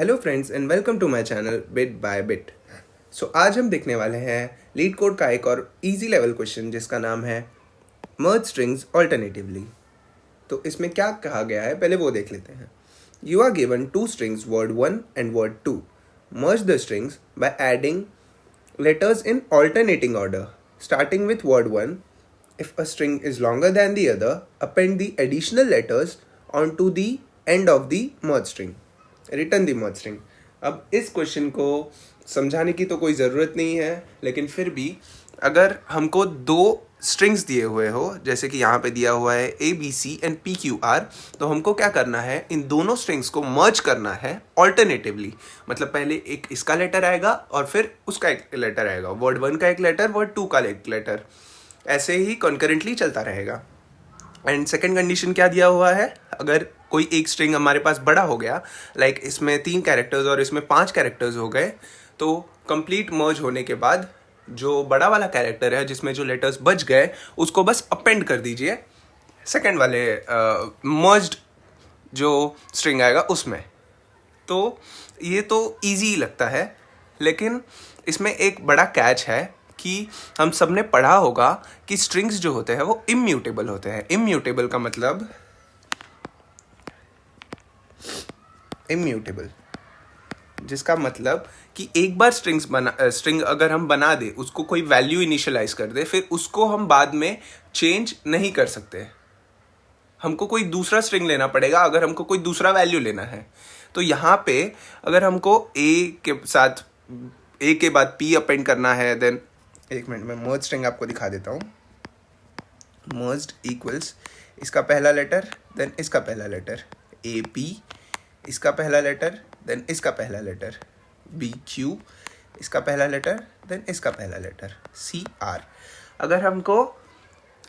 Hello friends and welcome to my channel bit by bit. आज हम देखने वाले हैं लीड कोड का एक और इजी लेवल क्वेश्चन जिसका नाम है मर्ज स्ट्रिंग्स ऑल्टरनेटिवली। तो इसमें क्या कहा गया है पहले वो देख लेते हैं। You are given two strings word 1 and word 2। Merge the strings by adding letters in alternating order starting with word 1. If a string is longer than the other, append the additional letters onto the end of the merge string. Return the merge string. अब इस question को समझाने की तो कोई ज़रूरत नहीं है, लेकिन फिर भी अगर हमको दो स्ट्रिंग्स दिए हुए हो, जैसे कि यहाँ पे दिया हुआ है ABC एंड PQR, तो हमको क्या करना है, इन दोनों स्ट्रिंग्स को मर्ज करना है ऑल्टरनेटिवली। मतलब पहले एक इसका लेटर आएगा और फिर उसका एक लेटर आएगा, वर्ड 1 का एक लेटर, वर्ड 2 का एक लेटर, ऐसे ही कॉन्करेंटली चलता रहेगा। एंड सेकेंड कंडीशन क्या दिया हुआ है, अगर कोई एक स्ट्रिंग हमारे पास बड़ा हो गया, लाइक इसमें 3 कैरेक्टर्स और इसमें 5 कैरेक्टर्स हो गए, तो कंप्लीट मर्ज होने के बाद जो बड़ा वाला कैरेक्टर है जिसमें जो लेटर्स बच गए उसको बस अपेंड कर दीजिए सेकेंड वाले मर्ज्ड जो स्ट्रिंग आएगा उसमें। तो ये तो इजी लगता है, लेकिन इसमें एक बड़ा कैच है कि हम सब ने पढ़ा होगा कि स्ट्रिंग्स जो होते हैं वो इम्यूटेबल होते हैं। इम्यूटेबल का मतलब इम्यूटेबल, जिसका मतलब कि एक बार स्ट्रिंग अगर हम बना दे, उसको कोई वैल्यू इनिशियलाइज कर दे, फिर उसको हम बाद में चेंज नहीं कर सकते। हमको कोई दूसरा स्ट्रिंग लेना पड़ेगा अगर हमको कोई दूसरा वैल्यू लेना है। तो यहाँ पे अगर हमको ए के बाद पी अपेंड करना है, देन एक मिनट में मर्ज स्ट्रिंग आपको दिखा देता हूँ। मर्ज्ड इक्वल्स इसका पहला लेटर, देन इसका पहला लेटर, ए पी इसका पहला लेटर, देन इसका पहला लेटर, बी क्यू इसका पहला लेटर, देन इसका पहला लेटर, सी आर। अगर हमको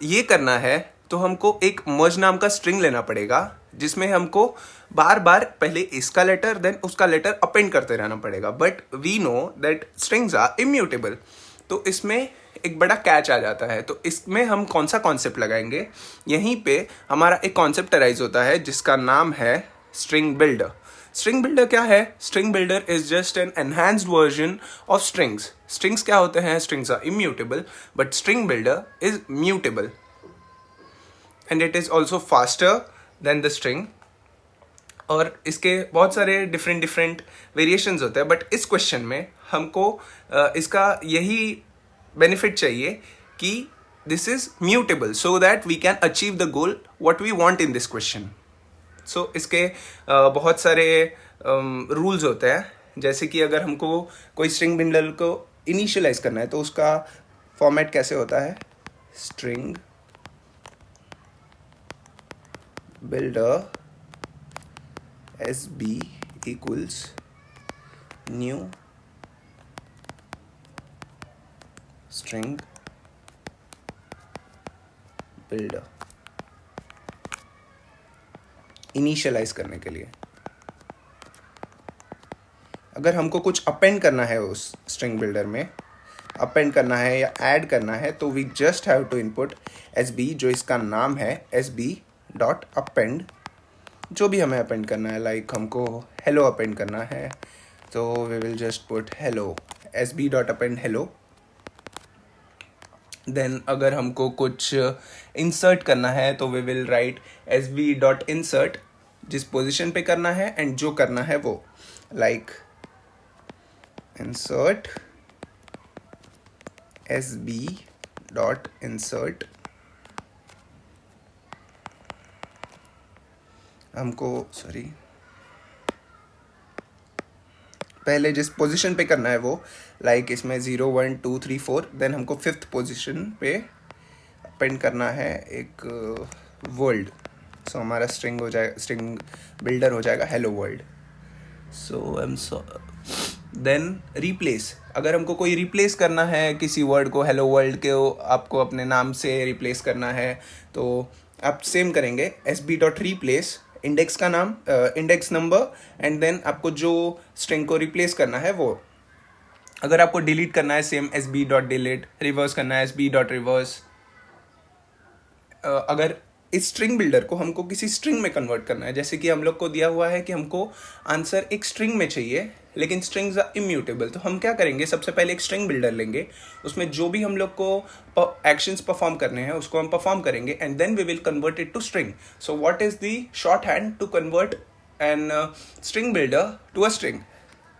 ये करना है तो हमको एक मर्ज नाम का स्ट्रिंग लेना पड़ेगा जिसमें हमको बार बार पहले इसका लेटर देन उसका लेटर अपेंड करते रहना पड़ेगा। But we know that strings are immutable, तो इसमें एक बड़ा कैच आ जाता है। तो इसमें हम कौन सा कॉन्सेप्ट लगाएंगे, यहीं पे हमारा एक कॉन्सेप्ट अराइज होता है जिसका नाम है स्ट्रिंग बिल्डर। स्ट्रिंग बिल्डर क्या है? String builder is just an enhanced version of strings. Strings क्या होते हैं? Strings are immutable, but string builder is mutable and it is also faster than the string. और इसके बहुत सारे डिफरेंट वेरिएशंस होते हैं, बट इस क्वेश्चन में हमको इसका यही बेनिफिट चाहिए कि this is mutable so that we can achieve the goal what we want in this question. So इसके बहुत सारे रूल्स होते हैं, जैसे कि अगर हमको कोई स्ट्रिंग बिल्डर को इनिशियलाइज करना है तो उसका फॉर्मेट कैसे होता है, string builder S B equals new string builder, initialize करने के लिए। अगर हमको कुछ अपेंड करना है उस स्ट्रिंग बिल्डर में, अपेंड करना है या ऐड करना है, तो we just have to input S B, जो इसका नाम है एस बी डॉट अपेंड, जो भी हमें अपेंड करना है। लाइक हमको हेलो अपेंड करना है तो we will just put hello, S B dot append hello. Then अगर हमको कुछ इंसर्ट करना है तो we will write S B dot insert, जिस पोजिशन पे करना है एंड जो करना है वो, like insert S B dot insert. हमको पहले जिस पोजीशन पे करना है वो, लाइक इसमें 0 1 2 3 4, देन हमको 5th पोजीशन पे अपेंड करना है एक वर्ल्ड। सो हमारा स्ट्रिंग बिल्डर हो जाएगा हेलो वर्ल्ड। देन रिप्लेस, अगर हमको कोई रिप्लेस करना है किसी वर्ड को, हेलो वर्ल्ड के आपको अपने नाम से रिप्लेस करना है, तो आप सेम करेंगे, S B dot replace, index का नाम, इंडेक्स नंबर, एंड देन आपको जो स्ट्रिंग को रिप्लेस करना है वो। अगर आपको डिलीट करना है, same SB dot delete, reverse करना है SB डॉट रिवर्स। अगर इस स्ट्रिंग बिल्डर को हमको किसी स्ट्रिंग में कन्वर्ट करना है। जैसे कि हम लोग को दिया हुआ है कि हमको आंसर एक स्ट्रिंग में चाहिए, लेकिन स्ट्रिंग्स आर इम्यूटेबल। तो हम क्या करेंगे, सबसे पहले एक स्ट्रिंग बिल्डर लेंगे, उसमें जो भी हम लोग को एक्शंस परफॉर्म करने हैं उसको हम परफॉर्म करेंगे, and then we will convert it to string. So what is the short hand to convert an string builder to a string?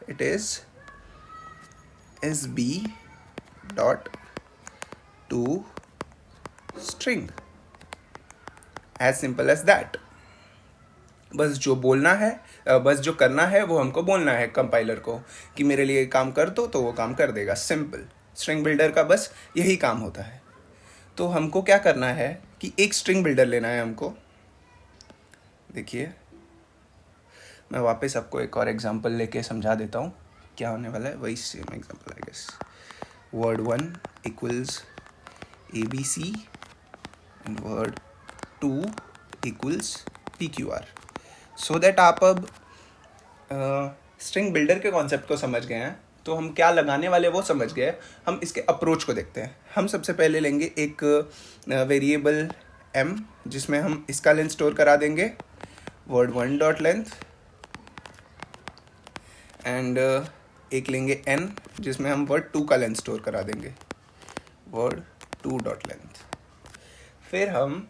It is sb dot to string, as simple as that। बस जो बोलना है, बस जो करना है वो हमको बोलना है कंपाइलर को कि मेरे लिए काम कर दो, तो वो काम कर देगा। सिंपल, स्ट्रिंग बिल्डर का बस यही काम होता है। तो हमको क्या करना है कि एक स्ट्रिंग बिल्डर लेना है हमको। देखिए, मैं वापस आपको एक और एग्जांपल लेके समझा देता हूँ क्या होने वाला है। वही same example I guess. word1 equals abc and word2 equals pqr। So that आप अब स्ट्रिंग बिल्डर के कॉन्सेप्ट को समझ गए हैं, तो हम क्या लगाने वाले वो समझ गए। हम इसके अप्रोच को देखते हैं। हम सबसे पहले लेंगे एक वेरिएबल m, जिसमें हम इसका लेंथ स्टोर करा देंगे, word1 डॉट लेंथ, एंड एक लेंगे n, जिसमें हम word2 का लेंथ स्टोर करा देंगे, word2 डॉट लेंथ। फिर हम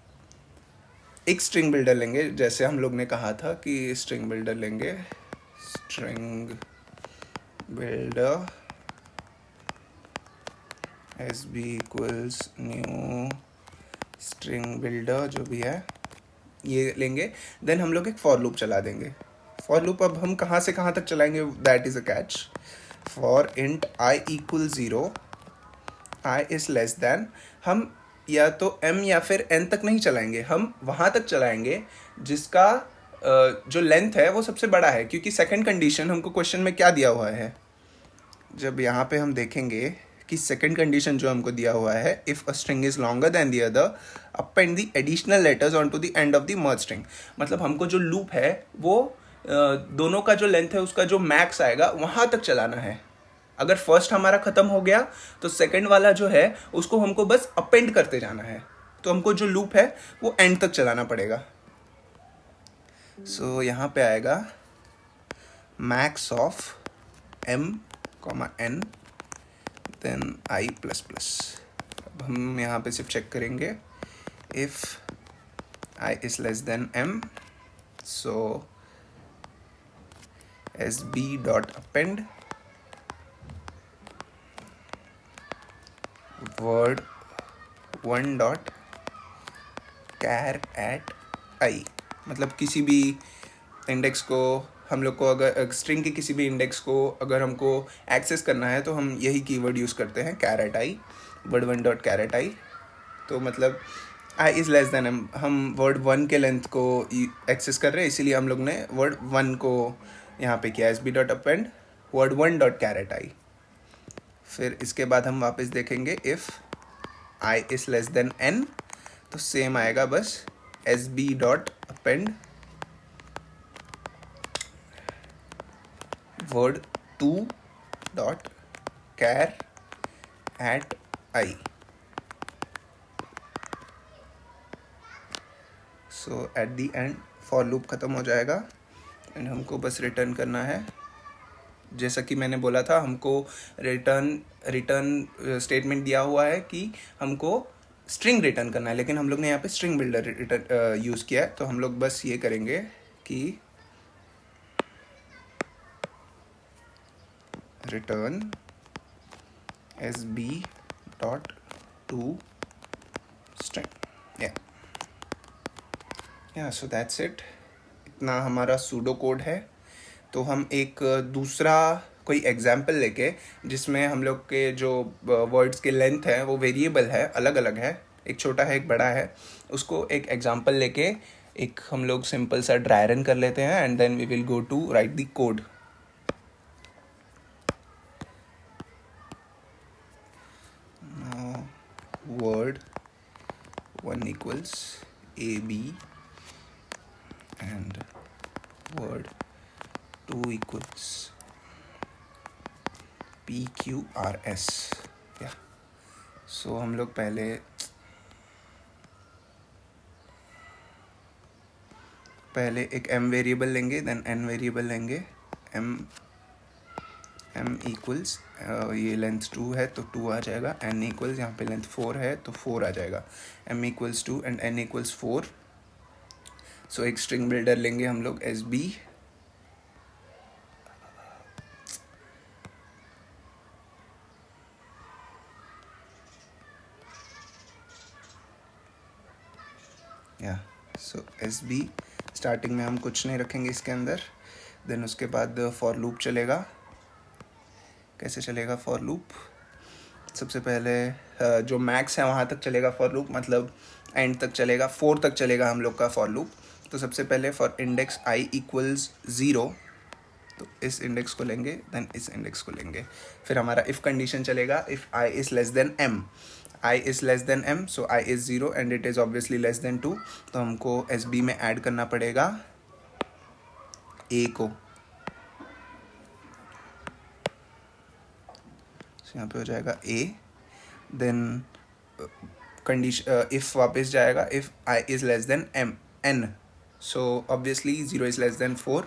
एक स्ट्रिंग बिल्डर लेंगे, जैसे हम लोग ने कहा था कि स्ट्रिंग बिल्डर लेंगे, string builder sb equals new string builder, जो भी है ये लेंगे। देन हम लोग एक फॉर लूप चला देंगे। फॉर लूप अब हम कहाँ से कहाँ तक चलाएंगे, that is a catch. For int i equal 0, i is less then, हम या तो m या फिर n तक नहीं चलाएंगे, हम वहाँ तक चलाएंगे जिसका जो लेंथ है वो सबसे बड़ा है। क्योंकि सेकंड कंडीशन हमको क्वेश्चन में क्या दिया हुआ है, जब यहाँ पे हम देखेंगे कि सेकंड कंडीशन जो हमको दिया हुआ है, if a string is longer than the other append the additional letters on to the end of the merge string. मतलब हमको जो लूप है वो दोनों का जो लेंथ है उसका जो मैक्स आएगा वहाँ तक चलाना है। अगर फर्स्ट हमारा खत्म हो गया तो सेकंड वाला जो है उसको हमको बस अपेंड करते जाना है। तो हमको जो लूप है वो एंड तक चलाना पड़ेगा। सो यहाँ पे आएगा max of m n then i plus plus. अब हम यहाँ पे सिर्फ चेक करेंगे, if i is less than m, so sb dot append word1 dot char at i। मतलब किसी भी इंडेक्स को हम लोग को, अगर स्ट्रिंग के किसी भी इंडेक्स को अगर हमको एक्सेस करना है तो हम यही कीवर्ड यूज़ करते हैं, char at i, word1 dot char at i। तो मतलब i is less than m, हम word1 के लेंथ को एक्सेस कर रहे हैं, इसीलिए हम लोग ने word1 को यहाँ पे किया, sb dot append word1 dot char at i। फिर इसके बाद हम वापस देखेंगे, if i is less than n, तो सेम आएगा, बस sb dot append word2 dot char at i। So at the end for loop ख़त्म हो जाएगा एंड हमको बस रिटर्न करना है। जैसा कि मैंने बोला था, हमको रिटर्न स्टेटमेंट दिया हुआ है कि हमको स्ट्रिंग रिटर्न करना है, लेकिन हम लोग ने यहाँ पे स्ट्रिंग बिल्डर रिटर्न यूज़ किया है। तो हम लोग बस ये करेंगे कि return sb dot to string. या सो दैट्स इट। इतना हमारा सूडो कोड है। तो हम एक दूसरा कोई एग्जाम्पल लेके, जिसमें हम लोग के जो वर्ड्स के लेंथ है वो वेरिएबल है, अलग अलग है, एक छोटा है एक बड़ा है, उसको एक एग्जाम्पल लेके एक हम लोग सिंपल सा ड्राई रन कर लेते हैं and then we will go to write the code. word1 equals ab and word2 equals pqrs। या, सो हम लोग पहले पहले एक m वेरिएबल लेंगे, देन n वेरिएबल लेंगे। m इक्वल्स ये लेंथ 2 है तो 2 आ जाएगा। n इक्वल्स यहाँ पे लेंथ 4 है तो 4 आ जाएगा। m equals 2 and n equals 4। सो एक स्ट्रिंग बिल्डर लेंगे हम लोग एस बी। या सो एस बी स्टार्टिंग में हम कुछ नहीं रखेंगे इसके अंदर। देन उसके बाद फॉर लूप चलेगा। कैसे चलेगा फॉर लूप? सबसे पहले जो मैक्स है वहाँ तक चलेगा फॉर लूप, मतलब एंड तक चलेगा, 4 तक चलेगा हम लोग का फॉर लूप। तो सबसे पहले फॉर इंडेक्स i इक्वल्स 0, तो इस इंडेक्स को लेंगे, देन इस इंडेक्स को लेंगे। फिर हमारा इफ़ कंडीशन चलेगा, if i is less than m। i is less than m, so i is 0 and it is obviously less than 2। तो हमको एस बी में ऐड करना पड़ेगा a को। यहाँ पे हो जाएगा a, देन कंडीशन इफ़ वापस जाएगा, if i is less than m n, so obviously 0 is less then 4,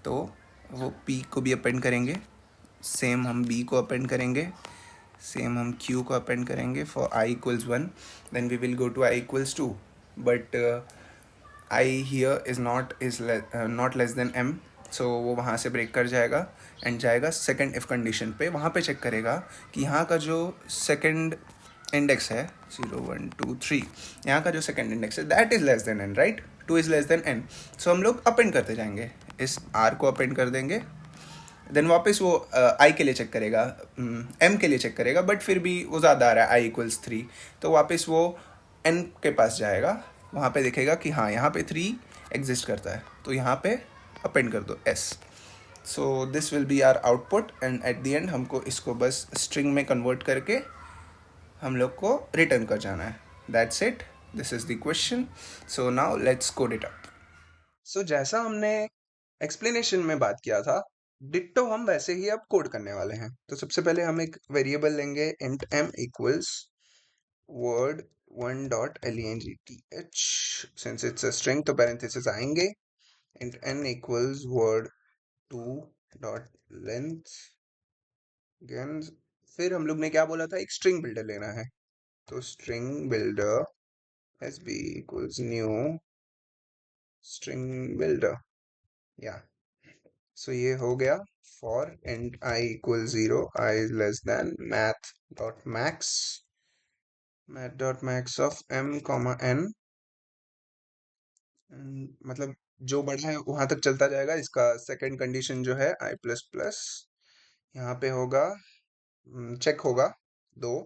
तो वो p को भी अपेंड करेंगे। सेम हम b को अपेंड करेंगे, सेम हम q को अपेंड करेंगे for i equals 1। Then we will go to i equals 2, but i here is not less than m, so वो वहाँ से ब्रेक कर जाएगा एंड जाएगा सेकंड इफ़ कंडीशन पे। वहाँ पे चेक करेगा कि यहाँ का जो सेकंड इंडेक्स है 0 1 2 3, यहाँ का जो सेकंड इंडेक्स है that is less than n, right? 2 is less than n, सो हम लोग अपेंड करते जाएंगे, इस r को अपेंड कर देंगे। देन वापस वो आई के लिए चेक करेगा, एम के लिए चेक करेगा, बट फिर भी वो ज़्यादा आ रहा है, आई इक्वल्स 3, तो वापस वो एन के पास जाएगा। वहाँ पे देखेगा कि हाँ यहाँ पे 3 एग्जिस्ट करता है, तो यहाँ पे अपेंड कर दो S. So this will be our output and at the end हमको इसको बस स्ट्रिंग में कन्वर्ट करके हम लोग को रिटर्न कर जाना है। That's it, this is the question. So now let's code it up. So जैसा हमने एक्सप्लेनेशन में बात किया था, डिट्टो हम वैसे ही अब कोड करने वाले हैं। तो सबसे पहले हम एक वेरिएबल लेंगे int m equals word 1 dot length, since it's a string तो पैरेंथेसिस आएंगे। Int n equals word 2 dot length again. फिर हम लोग ने क्या बोला था, एक स्ट्रिंग बिल्डर लेना है, तो string builder S B equals new string builder. या सो ये हो गया। For int i equal 0, i is less than math dot max of m comma n, मतलब जो बड़ा है वहां तक चलता जाएगा। इसका सेकंड कंडीशन जो है i प्लस प्लस, यहाँ पे होगा चेक होगा 2,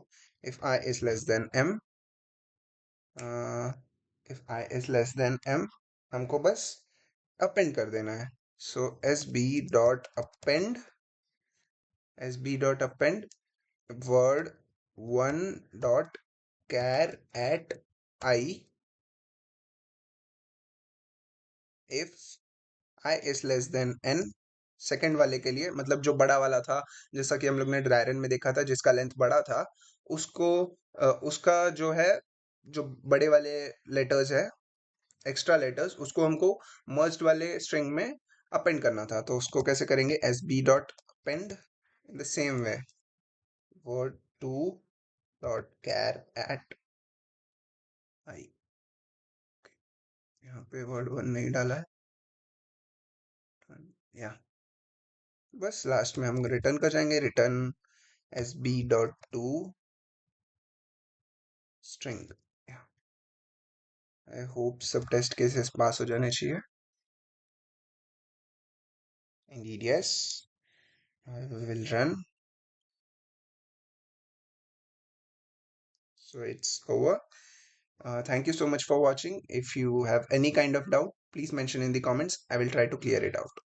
if i is less than m, if i is less than m हमको बस अपेंड कर देना है। सो sb dot append word 1 dot char at I if I is less than n। Second वाले के लिए, मतलब जो बड़ा वाला था, जैसा कि हम लोग ने ड्रायरन में देखा था, जिसका लेंथ बड़ा था, उसको उसका जो है, जो बड़े वाले लेटर्स है, एक्स्ट्रा लेटर्स, उसको हमको मर्ज्ड वाले स्ट्रिंग में अपेंड करना था। तो उसको कैसे करेंगे, S B dot append in the same way word 2 dot char at I. यहाँ पे वर्ड 1 नहीं डाला है, या बस लास्ट में हम रिटर्न कर जाएंगे, return S B dot to string. I hope सब टेस्ट केसेस पास हो जाने चाहिए। Indeed, yes. I will run. So it's over. Thank you so much for watching. If you have any kind of doubt, please mention in the comments. I will try to clear it out.